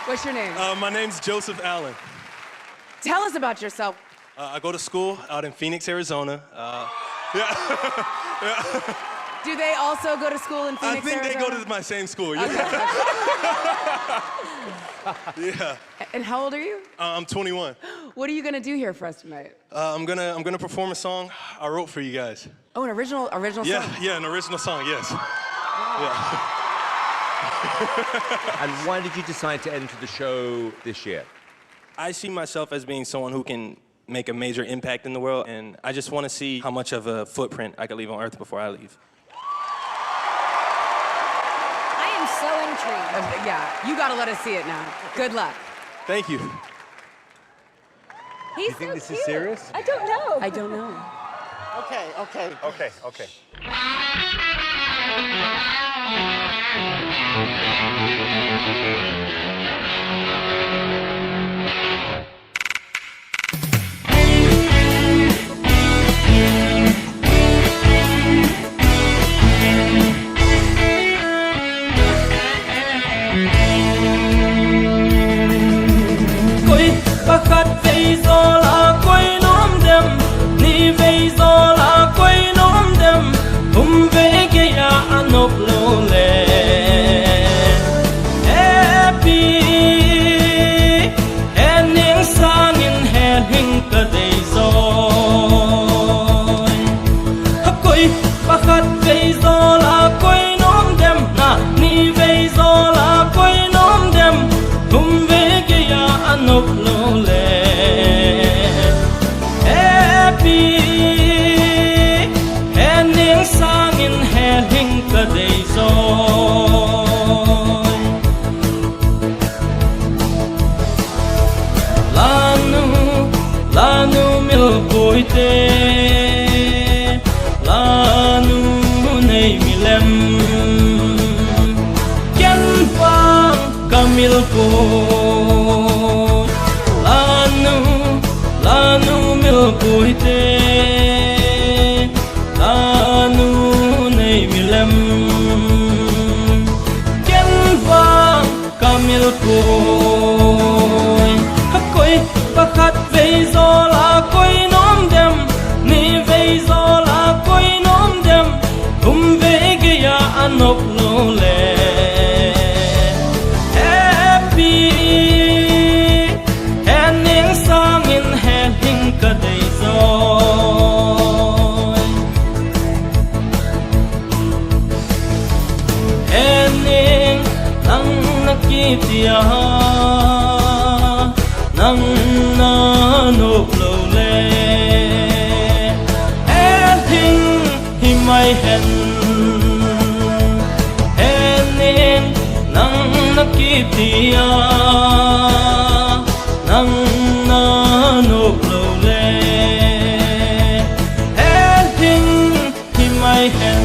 What's your name? My name's Joseph Allen. Tell us about yourself. I go to school out in Phoenix, Arizona. Yeah. Do they also go to school in Phoenix, I think Arizona? they go to my same school. Yeah. Okay. Yeah. And how old are you? I'm 21. What are you gonna do here for us tonight? I'm gonna perform a song I wrote for you guys. Oh, an original song? Yeah, an original song. Yes. Yeah. And why did you decide to enter the show this year? I see myself as being someone who can make a major impact in the world, and I just want to see how much of a footprint I can leave on Earth before I leave. I am so intrigued. Yeah, you gotta let us see it now. Good luck. Thank you. He's You think so this cute. is serious? I don't know. I don't know. Okay. khatvei zo la koi nom dem ni vei zo la koi nom dem ve ge ya anop lo le happy ending sang in head hing ka dei zo koi khatvei zo la koi nom dem na ni vei zo la koi nom dem ve ge ya anop lo sang in hè hình cả đầy rồi lanu mil bồi tê lanu nei milem ken pang kamil ko lanu mil bồi tê koi khatvei zo la koi nom dem ni vei zo la koi nom dem ve ge ya anop lo le happy ending sang in head hing ka dei zo ending nang nakitia nang na nộp lâu lệ em thinh hi mai hẹn em nên nang na kitia nang na nộp lâu lệ em thinh hi mai hẹn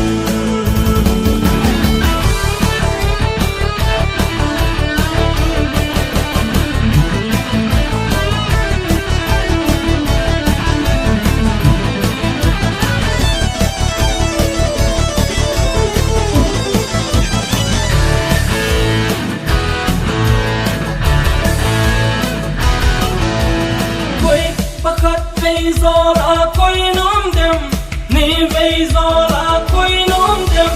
khatvei zo la koi nom dem ni vei zo la koi nom dem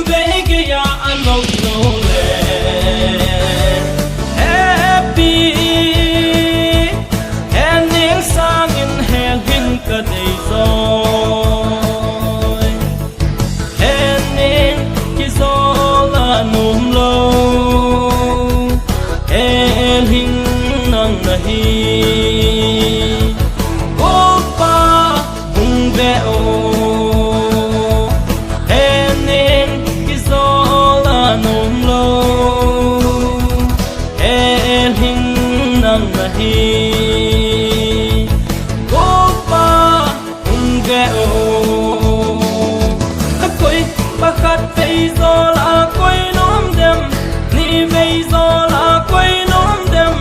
ve ge ya anop lo le happy ending sang in hell hin ka dei zo ending ki zo la nom lo el hin nang nahi khatvei zo la koi nom dem ni vei zo la koi nom dem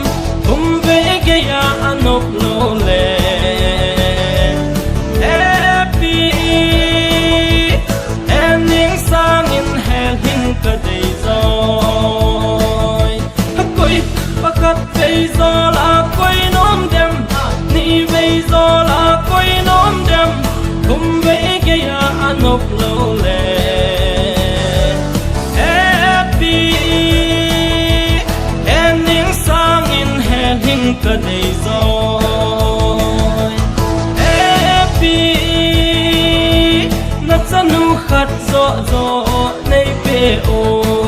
ve ge ya anop lo le happy ending sang in hell hing ka dei rồi kanei rồi epi na chanu khat zo zo nei pe o